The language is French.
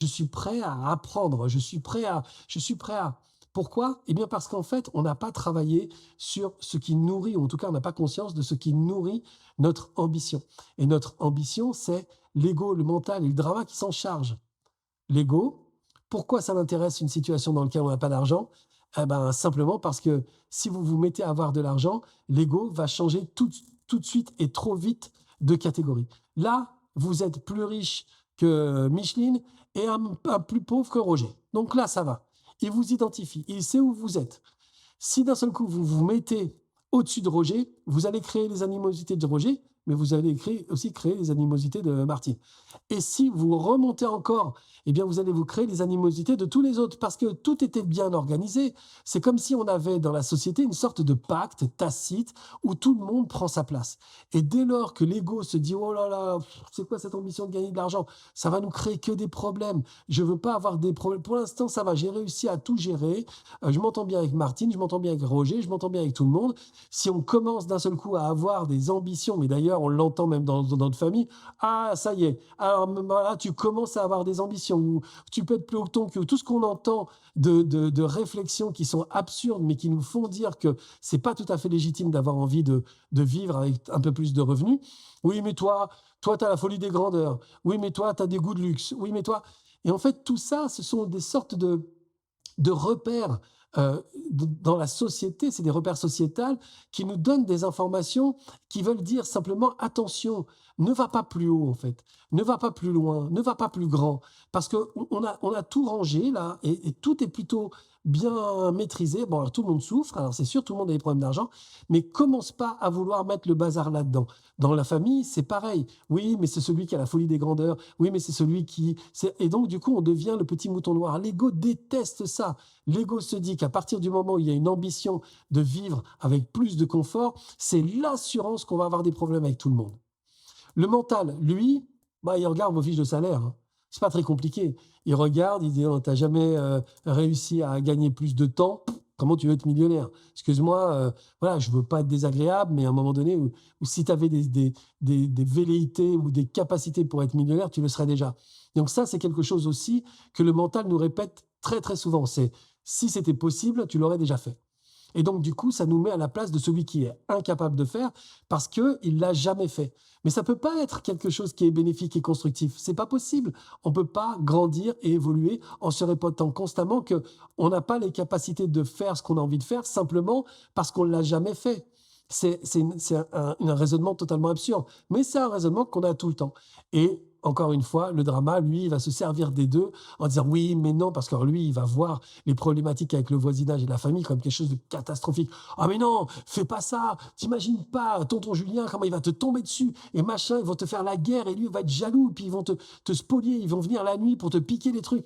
je suis prêt à apprendre, je suis prêt à pourquoi? Eh bien, parce qu'en fait, on n'a pas travaillé sur ce qui nourrit, ou en tout cas, on n'a pas conscience de ce qui nourrit notre ambition. Et notre ambition, c'est l'ego, le mental et le drama qui s'en chargent. L'ego, pourquoi ça m'intéresse une situation dans laquelle on n'a pas d'argent? Eh ben, simplement parce que si vous vous mettez à avoir de l'argent, l'ego va changer tout de suite et trop vite de catégorie. Là, vous êtes plus riche que Micheline et un plus pauvre que Roger. Donc là, ça va. Il vous identifie, il sait où vous êtes. Si d'un seul coup vous vous mettez au-dessus de Roger, vous allez créer les animosités de Roger, mais vous allez aussi créer les animosités de Martine. Et si vous remontez encore, eh bien vous allez vous créer les animosités de tous les autres, parce que tout était bien organisé. C'est comme si on avait dans la société une sorte de pacte tacite où tout le monde prend sa place. Et dès lors que l'ego se dit oh là là, c'est quoi cette ambition de gagner de l'argent? Ça va nous créer que des problèmes. Je veux pas avoir des problèmes. Pour l'instant, ça va. J'ai réussi à tout gérer. Je m'entends bien avec Martine, je m'entends bien avec Roger, je m'entends bien avec tout le monde. Si on commence d'un seul coup à avoir des ambitions, mais d'ailleurs on l'entend même dans notre famille, ah ça y est, alors là tu commences à avoir des ambitions, ou tu peux être plus haut que ton cul, tout ce qu'on entend de réflexions qui sont absurdes, mais qui nous font dire que c'est pas tout à fait légitime d'avoir envie de vivre avec un peu plus de revenus. Oui, mais toi, tu as la folie des grandeurs. Oui, mais toi, tu as des goûts de luxe. Oui, mais toi. Et en fait, tout ça, ce sont des sortes de repères dans la société, c'est des repères sociétals qui nous donnent des informations qui veulent dire simplement attention, ne va pas plus haut en fait, ne va pas plus loin, ne va pas plus grand, parce que on a tout rangé là et tout est plutôt bien maîtrisé. Bon, alors tout le monde souffre, alors c'est sûr, tout le monde a des problèmes d'argent, mais commence pas à vouloir mettre le bazar là-dedans. Dans la famille, c'est pareil. Oui, mais c'est celui qui a la folie des grandeurs. Oui, mais c'est celui qui... Et donc, du coup, on devient le petit mouton noir. L'ego déteste ça. L'ego se dit qu'à partir du moment où il y a une ambition de vivre avec plus de confort, c'est l'assurance qu'on va avoir des problèmes avec tout le monde. Le mental, lui, bah, il regarde vos fiches de salaire, hein. C'est pas très compliqué. Il regarde, il dit: «Oh, tu jamais, réussi à gagner plus de temps, comment tu veux être millionnaire? Excuse-moi, voilà, je veux pas être désagréable, mais à un moment donné où si tu avais des velléités ou des capacités pour être millionnaire, tu le serais déjà». Donc ça, c'est quelque chose aussi que le mental nous répète très, très souvent. C'est: «Si c'était possible, tu l'aurais déjà fait». Et donc, du coup, ça nous met à la place de celui qui est incapable de faire parce qu'il l'a jamais fait. Mais ça peut pas être quelque chose qui est bénéfique et constructif. C'est pas possible. On peut pas grandir et évoluer en se répétant constamment que on n'a pas les capacités de faire ce qu'on a envie de faire simplement parce qu'on l'a jamais fait. C'est un raisonnement totalement absurde. Mais c'est un raisonnement qu'on a tout le temps. Et encore une fois, le drama, lui, il va se servir des deux en disant oui, mais non, parce que lui, il va voir les problématiques avec le voisinage et la famille comme quelque chose de catastrophique. Ah mais non, fais pas ça, t'imagines pas, tonton Julien, comment il va te tomber dessus, et machin, ils vont te faire la guerre, et lui, il va être jaloux, puis ils vont te spolier, ils vont venir la nuit pour te piquer les trucs.